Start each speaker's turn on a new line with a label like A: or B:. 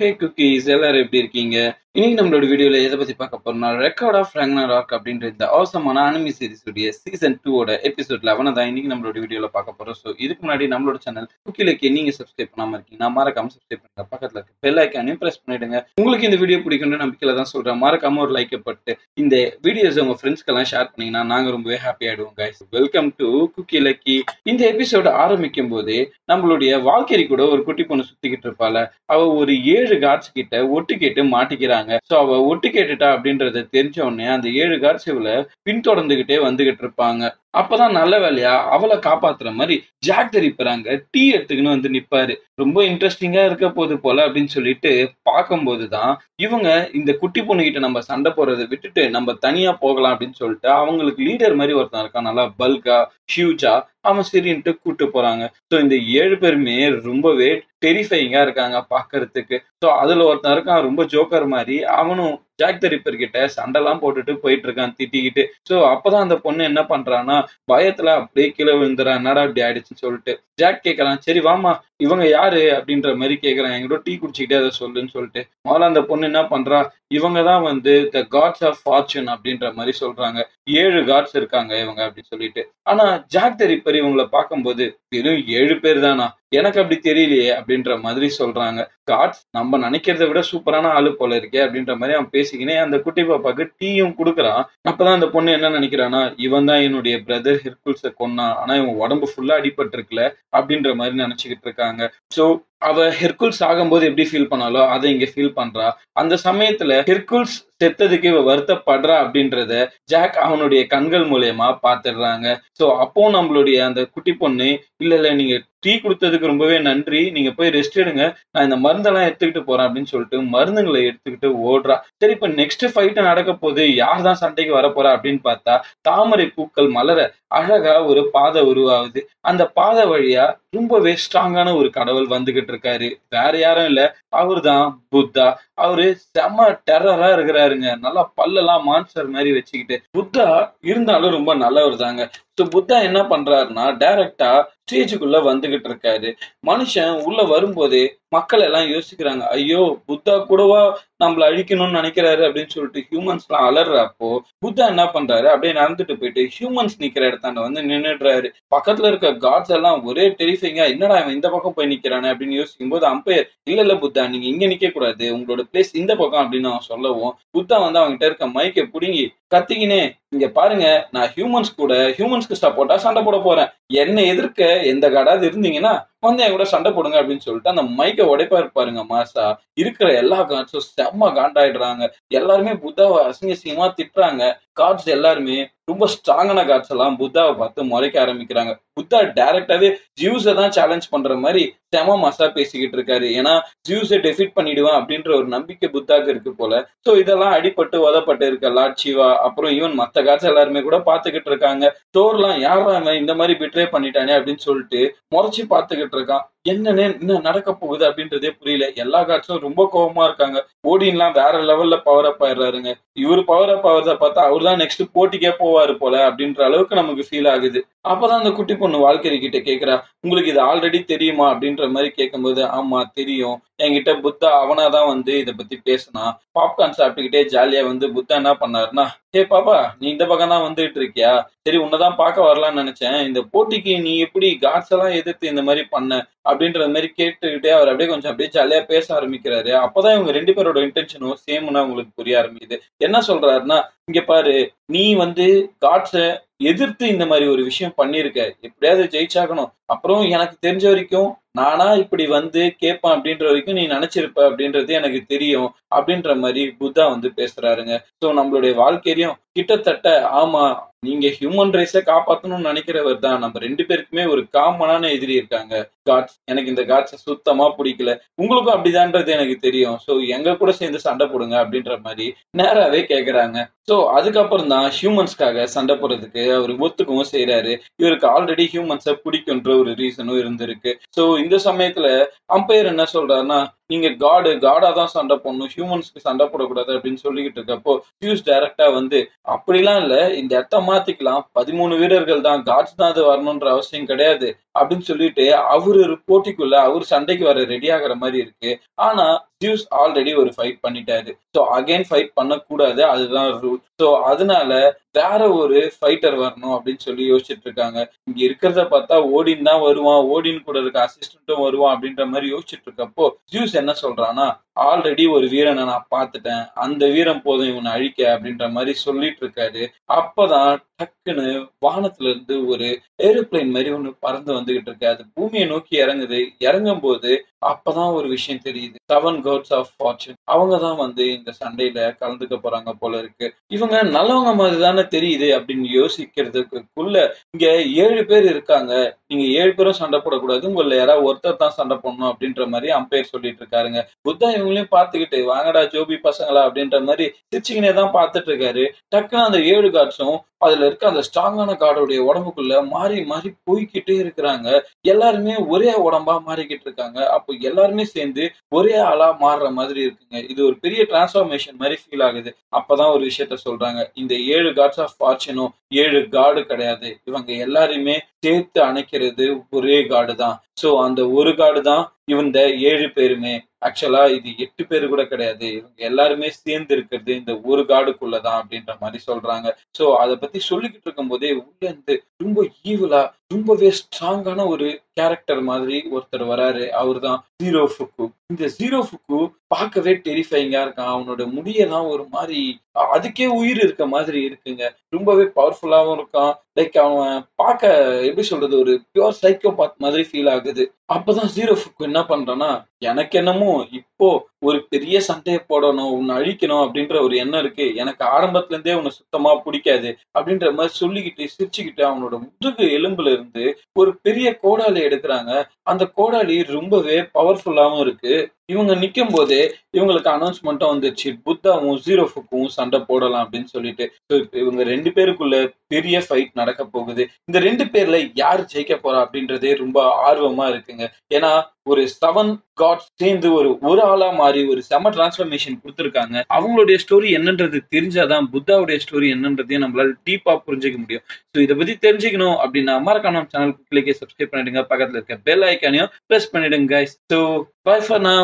A: ஹே cookies எல்லாரும் எப்படி இருக்கீங்க? இன்னைக்கு நம்மளோட வீடியோல எதை பத்தி பார்க்க போறோம்னா ரெக்கார்ட் ஆஃப் ராக்னராக் அப்படின்ற இந்த அவசரமான அனிமி சீரிஸ் உடைய சீசன் 2 ஓட எபிசோட் 11 தான் இன்னைக்கு நம்மளோட வீடியோல பார்க்க போறோம். ஸோ இதுக்கு முன்னாடி நம்மளோட சேனல் குக்கிலக்கு நீங்க சப்ஸ்கிரைப் பண்ணாம இருக்கீங்கன்னா மறக்காம சப்ஸ்கிரைப் பண்ணுங்க. பக்கத்துல இருக்க பெல் ஐக்கானையும் பிரஸ் பண்ணிடுங்க. உங்களுக்கு இந்த வீடியோ பிடிக்கும்னு நம்பிக்கையில தான் சொல்றேன். மறக்காம ஒரு லைக் பட்டு இந்த வீடியோஸ் உங்க ஃப்ரெண்ட்ஸ்க்கு எல்லாம் ஷேர் பண்ணீங்கன்னா நாங்க ரொம்பவே ஹாப்பி ஆயிடுவோம் கைஸ். Welcome to குக்கிலக்கி. இந்த எபிசோட் ஆரம்பிக்கும் போது நம்மளுடைய வாழ்க்கை கூட ஒரு குட்டி பொண்ணு சுத்திக்கிட்டு இருப்பால, அவ ஒரு 7 கார்ட்ஸ் கிட்ட ஒட்டு கேட்டு மாட்டிக்கிறாங்க. சோ அவ ஒட்டு கேட்டுட்டா அப்படின்றத தெரிஞ்ச உடனே அந்த 7 கார்ட்ஸ் இவள பின்தொடர்ந்துகிட்டே வந்துகிட்டு இருப்பாங்க. அப்பதான் நல்ல வேலையா அவளை காப்பாத்துற மாதிரி ஜாக் தி ரிப்பர் அங்க டீ எடுத்துக்கின்னு வந்து நிப்பாரு. ரொம்ப இன்ட்ரெஸ்டிங்கா இருக்க போது போல அப்படின்னு சொல்லிட்டு பார்க்கும்போதுதான் இவங்க இந்த குட்டி பொண்ணு கிட்ட நம்ம சண்டை போடுறதை விட்டுட்டு நம்ம தனியா போகலாம் அப்படின்னு சொல்லிட்டு அவங்களுக்கு லீடர் மாதிரி ஒருத்தன் இருக்கான், நல்லா பல்கா ஹியூஜா. அவன் சரின்ட்டு கூட்டு போறாங்க. ஸோ இந்த 7 பேருமே ரொம்பவே டெரிஃபைங்கா இருக்காங்க பாக்குறதுக்கு. ஸோ அதுல ஒருத்தன் இருக்கான் ரொம்ப ஜோக்கர் மாதிரி, அவனும் ஜாக் தி ரிப்பர் கிட்ட சண்டைலாம் போட்டுட்டு போயிட்டு இருக்கான் திட்டிக்கிட்டு. ஸோ அப்பதான் அந்த பொண்ணு என்ன பண்றான்னா பயத்துல அப்படியே கீழே விழுந்துறா. என்னடா இப்படி ஆயிடுச்சுன்னு சொல்லிட்டு ஜாக் கேட்கறான், சரி வாமா இவங்க யாரு அப்படின்ற மாதிரி கேட்கறான், என்கிட்ட டீ குடிச்சுக்கிட்டே அதை சொல்லுன்னு சொல்லிட்டு. முதல்ல அந்த பொண்ணு என்ன பண்றா, இவங்க தான் வந்து த காட்ஸ் ஆஃப் ஃபார்ச்சூன் அப்படின்ற மாதிரி சொல்றாங்க. 7 காட்ஸ் இருக்காங்க இவங்க அப்படின்னு சொல்லிட்டு. ஆனா ஜாக் தி ரிப்பர் இவங்களை பார்க்கும்போது வெறும் 7 பேர் தானா, எனக்கு அப்படி தெரியலையே அப்படின்ற மாதிரி சொல்றாங்க. காட்ஸ் நம்ம நினைக்கிறத விட சூப்பரான ஆளு போல இருக்கே அப்படின்ற மாதிரி அவன் பேசிக்கினே அந்த குட்டி பாப்பாக்கு டீயும் கொடுக்குறான். அப்பதான் அந்த பொண்ணு என்ன நினைக்கிறானா, இவன் தான் என்னுடைய பிரதர் ஹெர்குல்ஸை கொன்னான், ஆனா இவன் உடம்பு ஃபுல்லா அடிபட்டு இருக்குல்ல அப்படின்ற மாதிரி நினைச்சுக்கிட்டு இருக்காங்க. சோ அவ ஹெர்குல்ஸ் ஆகும்போது எப்படி ஃபீல் பண்ணாலோ அதை இங்க ஃபீல் பண்றா. அந்த சமயத்துல ஹெர்குல்ஸ் செத்ததுக்கு இவ வருத்தப்படுறா அப்படின்றத ஜாக் அவனுடைய கண்கள் மூலியமா பாத்துடுறாங்க. சோ அப்போ நம்மளுடைய அந்த குட்டி பொண்ணு, இல்ல நீங்க டீ கொடுத்ததுக்கு ரொம்பவே நன்றி, நீங்க போய் ரெஸ்ட் எடுங்க, நான் இந்த மருந்தெல்லாம் எடுத்துக்கிட்டு போறேன் அப்படின்னு சொல்லிட்டு மருந்துங்களை எடுத்துக்கிட்டு ஓடுறா. சரி இப்ப நெக்ஸ்ட் ஃபைட் நடக்க போது, யார் தான் சண்டைக்கு வர போறா அப்படின்னு பார்த்தா தாமரை பூக்கள் மலர அழகா ஒரு பாதை உருவாகுது. அந்த பாதை வழியா ரொம்பவே ஸ்ட்ராங்கான ஒரு கடவுள் வந்துகிட்டு இருக்காரு. வேற யாரும் இல்ல, அவரு தான் புத்தா. அவரு செம டெரரா இருக்கிறாருங்க. நல்லா பல்லெல்லாம் மான்ஸ்டர் மாதிரி வச்சுக்கிட்டு. புத்தா இருந்தாலும் ரொம்ப நல்லவர் தாங்க. புத்தா என்ன பண்றாருன்னா டைரக்டா ஸ்டேஜுக்குள்ள வந்துகிட்டு இருக்காரு. மனுஷன் உள்ள வரும்போதே மக்கள் எல்லாம் யோசிக்கிறாங்க, ஐயோ புத்தா கூடவா நம்மள அழிக்கணும்னு நினைக்கிறாரு அப்படின்னு சொல்லிட்டு ஹியூமன்ஸ் எல்லாம் அலறப்போ புத்தா என்ன பண்றாரு, அப்படியே நடந்துட்டு போயிட்டு ஹியூமன்ஸ் நிக்கிற இடத்தாண்ட வந்து நின்னுடுறாரு. பக்கத்துல இருக்க காட்ஸ் எல்லாம் ஒரே டெரிஃபைங்கா, என்னடா இவன் இந்த பக்கம் போய் நிக்கிறானே அப்படின்னு யோசிக்கும் போது அம்பையர், இல்ல புத்தா நீங்க இங்க நிக்க கூடாது, உங்களோட பிளேஸ் இந்த பக்கம் அப்படின்னு அவன் சொல்லவும் புத்தா வந்து அவங்க கிட்ட இருக்க மைக்கை புடுங்கி கத்திக்கினே, இங்க பாருங்க நான் ஹியூமன்ஸ்க்கு சப்போர்ட்டா சண்டை போட போறேன், என்ன எதிர்க்க எந்த காடாவது இருந்தீங்கன்னா வந்து என் கூட சண்டை போடுங்க அப்படின்னு சொல்லிட்டு அந்த மைக்கை உடைப்பா இருப்பாருங்க மாசா. இருக்கிற எல்லா காட்ஸும் செம்ம காண்டாயிடுறாங்க. எல்லாருமே புத்தாவை அசிங்கமா திட்டுறாங்க. காட்ஸ் எல்லாருமே ரொம்ப ஸ்ட்ராங்கான காட்ஸ் எல்லாம் புத்தாவை பார்த்து முறைக்க ஆரம்பிக்கிறாங்க. புத்தா டைரக்டாவே ஜியூஸை தான் சேலஞ்ச் பண்ற மாதிரி செம மாசா பேசிக்கிட்டு இருக்காரு. ஏன்னா ஜியூஸை டெஃபிட் பண்ணிடுவான் அப்படின்ற ஒரு நம்பிக்கை புத்தாக்கு இருக்கு போல. சோ இதெல்லாம் அடிபட்டு உதப்பட்டு இருக்க லார்ட் சிவா, அப்புறம் ஈவன் மத்த காட்ஸ் எல்லாருமே கூட பாத்துக்கிட்டு இருக்காங்க. தோர்லாம் யாரா இந்த மாதிரி பிட்ரே பண்ணிட்டானே அப்படின்னு சொல்லிட்டு முறைச்சு பாத்துக்கிட்டு இருக்கான். என்னன்னு என்ன நடக்க போகுது அப்படின்றதே புரியல. எல்லா காட்ஸும் ரொம்ப கோபமா இருக்காங்க. ஓடின்லாம் வேற லெவல்ல பவர் அப் ஆயிடுறாருங்க. இவரு பவர் அப் ஆகிறத பார்த்தா அவர் தான் நெக்ஸ்ட் போட்டிக்கே போவாரு போல அப்படின்ற அளவுக்கு நமக்கு ஃபீல் ஆகுது. அப்பதான் அந்த குட்டி பொண்ணு வாழ்க்கை கிட்ட கேக்குறா, உங்களுக்கு இது ஆல்ரெடி தெரியுமா அப்படின்ற மாதிரி கேட்கும்போது, ஆமா தெரியும், என்கிட்ட புத்தா அவனாதான் வந்து இதை பத்தி பேசினா. பாப்கார்ன் சாப்பிட்டுக்கிட்டே ஜாலியா வந்து புத்தா என்ன பண்ணாருன்னா, ஹே பாப்பா நீ இந்த பக்கம் தான் வந்துட்டு இருக்கியா, சரி உன்னதான் பார்க்க வரலாம்னு நினைச்சேன், இந்த போட்டிக்கு நீ எப்படி காட்ஸ் எல்லாம் எதிர்த்து இந்த மாதிரி பண்ண அப்படின்ற மாதிரி கேட்டுக்கிட்டே அவர் அப்படியே கொஞ்சம் அப்படியே ஜாலியா பேச ஆரம்பிக்கிறாரு. அப்பதான் இவங்க 2 பேரோட இன்டென்ஷனும் சேம்னா உங்களுக்கு புரிய ஆரம்பிக்குது. என்ன சொல்றாருன்னா, இங்க பாரு நீ வந்து காட்ஸ எதிர்த்து இந்த மாதிரி ஒரு விஷயம் பண்ணிருக்க, எப்படியாவது ஜெயிச்சாகணும், அப்புறம் எனக்கு தெரிஞ்ச வரைக்கும் நானா இப்படி வந்து கேட்பேன் அப்படின்ற வரைக்கும் நீ நினைச்சிருப்ப அப்படின்றது எனக்கு தெரியும் அப்படின்ற மாதிரி புத்தா வந்து பேசுறாருங்க. சோ நம்மளுடைய வாழ்க்கையிலும் கிட்டத்தட்ட ஆமா நீங்க ஹியூமன் ரைஸை காப்பாற்றணும்னு நினைக்கிறவர் தான், நம்ம 2 பேருக்குமே ஒரு காமனான எதிரி இருக்காங்க காட்ஸ். எனக்கு இந்த காட்ஸை சுத்தமா பிடிக்கல, உங்களுக்கும் அப்படிதான்றது எனக்கு தெரியும், சோ எங்க கூட சேர்ந்து சண்டை போடுங்க அப்படின்ற மாதிரி நேராவே கேக்குறாங்க. சோ அதுக்கப்புறம் தான் ஹியூமன்ஸ்க்காக சண்டை போடுறதுக்கு அவர் ஒத்துக்கவும் செய்யறாரு. இவருக்கு ஆல்ரெடி ஹியூமன்ஸை பிடிக்குன்ற ஒரு ரீசனும் இருந்திருக்கு. சோ இந்த சமயத்துல அம்பையர் என்ன சொல்றாருன்னா, நீங்க காடா தான் சண்டை போடணும், ஹியூமன்ஸ்க்கு சண்டை போடக்கூடாது அப்படின்னு சொல்லிக்கிட்டு இருக்கப்போ ஹியூஸ் டைரக்டா வந்து, அப்படிலாம் இல்ல, இந்த இடத்த மாத்திக்கலாம், 13 வீரர்கள் தான், காட்ஸ் தான் அது வரணும்ன்ற அவசியம் கிடையாது அப்படின்னு சொல்லிட்டு அவரு ஒரு போட்டிக்குள்ள அவர் சண்டைக்கு வர ரெடி ஆகிற மாதிரி இருக்கு. ஆனா ஜியூஸ் ஆல்ரெடி ஒரு ஃபைட் பண்ணிட்டாரு. ஸோ அகைன் ஃபைட் பண்ணக்கூடாது, அதுதான் ரூல். ஸோ அதனால வேற ஒரு ஃபைட்டர் வரணும் அப்படின்னு சொல்லி யோசிச்சுட்டு இருக்காங்க. இங்க இருக்கிறத பார்த்தா ஓடின் தான் வருவான், ஓடின் கூட இருக்க அசிஸ்டன்ட்டும் வருவான் அப்படின்ற மாதிரி யோசிச்சுட்டு இருக்கப்போ ஜியூஸ் என்ன சொல்றான்னா, ஆல்ரெடி ஒரு வீரனை நான் பார்த்துட்டேன், அந்த வீரம் போதும் இவனை அழிக்க அப்படின்ற மாதிரி சொல்லிட்டு இருக்காரு. அப்பதான் டக்குன்னு வானத்துல இருந்து ஒரு ஏரோப்ளேன் மாதிரி ஒண்ணு பறந்து வந்துகிட்டு இருக்கு. அது பூமியை நோக்கி இறங்குது. இறங்கும் போது அப்பதான் ஒரு விஷயம் தெரியுது. 7 காட்ஸ் ஆஃப் ஃபார்ச்சூன் அவங்க தான் வந்து இந்த சண்டையில கலந்துக்க போறாங்க போல இருக்கு. இவங்க நல்லவங்க மாதிரி தானே தெரியுது அப்படின்னு யோசிக்கிறதுக்குள்ள இங்க 7 பேர் இருக்காங்க. நீங்க 7 பேரும் சண்டை போடக்கூடாது. உங்கள யாராவது ஒருத்தர் தான் சண்டை போடணும் அப்படின்ற மாதிரி அம்பையர் சொல்லிட்டு இருக்காருங்க. புத்தா இவங்களையும் பார்த்துக்கிட்டு வாங்கடா ஜோபி பசங்களா அப்படின்ற மாதிரி சிரிச்சுக்கினே தான் பார்த்துட்டு இருக்காரு. டக்குன்னு அந்த 7 காட்ஸும் அதுல இருக்க அந்த ஸ்ட்ராங்கான கார்டுடைய உடம்புக்குள்ள மாறி மாறி போய்கிட்டே இருக்கிறாங்க. எல்லாருமே ஒரே உடம்பா மாறிக்கிட்டு இருக்காங்க. அப்போ எல்லாருமே சேர்ந்து ஒரே ஆளா மாறுற மாதிரி இருக்குங்க. இது ஒரு பெரிய டிரான்ஸ்ஃபார்மேஷன் மாதிரி ஃபீல் ஆகுது. அப்பதான் ஒரு விஷயத்த சொல்றாங்க. இந்த 7 காட்ஸ் ஆஃப் ஃபார்ச்சூனும் 7 காடு கிடையாது. இவங்க எல்லாரையுமே சேர்த்து அணைக்கிறது ஒரே காடு தான். சோ அந்த ஒரு காடு தான் இந்த 7 பேருமே. ஆக்சுவலா இது 8 பேரு கூட கிடையாது. இவங்க எல்லாருமே சேர்ந்து இருக்கிறது இந்த ஒரு காடுக்குள்ளதான் அப்படின்ற மாதிரி சொல்றாங்க. சோ அத பத்தி சொல்லிக்கிட்டு இருக்கும் போதே உள்ள இருந்து ரொம்ப ஈவலா ரொம்பவே ஸ்ட்ராங்கான ஒரு கேரக்டர் மாதிரி ஒருத்தர் வராரு. அவர்தான் ஜீரோ ஃபுக்கு. இந்த ஜீரோ ஃபுக்கு பார்க்கவே டெரிஃபைங்கா இருக்கான். அவனோட முடியெல்லாம் ஒரு மாதிரி அதுக்கே உயிர் இருக்க மாதிரி இருக்குங்க. ரொம்பவே பவர்ஃபுல்லாவும் இருக்கான். லைக் அவன் பார்க்க எப்படி சொல்றது, ஒரு பியூர் சைக்கோபாத் மாதிரி ஃபீல் ஆகுது. அப்பதான் ஜீரோ ஃபுக்கு என்ன பண்றான்னா, எனக்கு என்னமோ இப்போ ஒரு பெரிய சண்டையை போடணும், உன்னை அழிக்கணும் அப்படின்ற ஒரு எண்ணம் இருக்கு. எனக்கு ஆரம்பத்துல இருந்தே உன்னை சுத்தமா பிடிக்காது அப்படின்ற மாதிரி சொல்லிக்கிட்டு சிரிச்சுக்கிட்டு அவனோட முதுகு எலும்புல இருந்து ஒரு பெரிய கோடாலி எடுக்கிறாங்க. அந்த கோடாலி ரொம்பவே பவர்ஃபுல்லாவும் இருக்கு. இவங்க நிக்கும் போதே இவங்களுக்கு அனௌன்ஸ்மெண்ட்டும் வந்துருச்சு, புத்தாவும் ஜீரோ ஃபுக்கும் சண்டை போடலாம் அப்படின்னு சொல்லிட்டு. So, இப்ப இவங்க 2 பேருக்குள்ள பெரிய ஃபைட் நடக்க போகுது. இந்த 2 பேர்ல யார் ஜெயிக்க போறா அப்படின்றதே ரொம்ப ஆர்வமா இருக்குங்க. ஏன்னா ஒரு 7 காட்ஸ் சேர்ந்து ஒரு ஆளா மாறி ஒரு செம டிரான்ஸ்ஃபர்மேஷன் கொடுத்துருக்காங்க. அவங்களுடைய ஸ்டோரி என்னன்றது தெரிஞ்சாதான் புத்தாவுடைய ஸ்டோரி என்னன்றதையும் நம்மளால டீப்பா புரிஞ்சுக்க முடியும். ஸோ இதை பத்தி தெரிஞ்சுக்கணும் அப்படின்னா மறக்காம சேனலுக்கு கிளிக்கே சப்ஸ்கிரைப் பண்ணிடுங்க. பக்கத்துல இருக்க பெல் ஐக்கானையும் பிரஸ் பண்ணிடுங்க guys. So bye for now.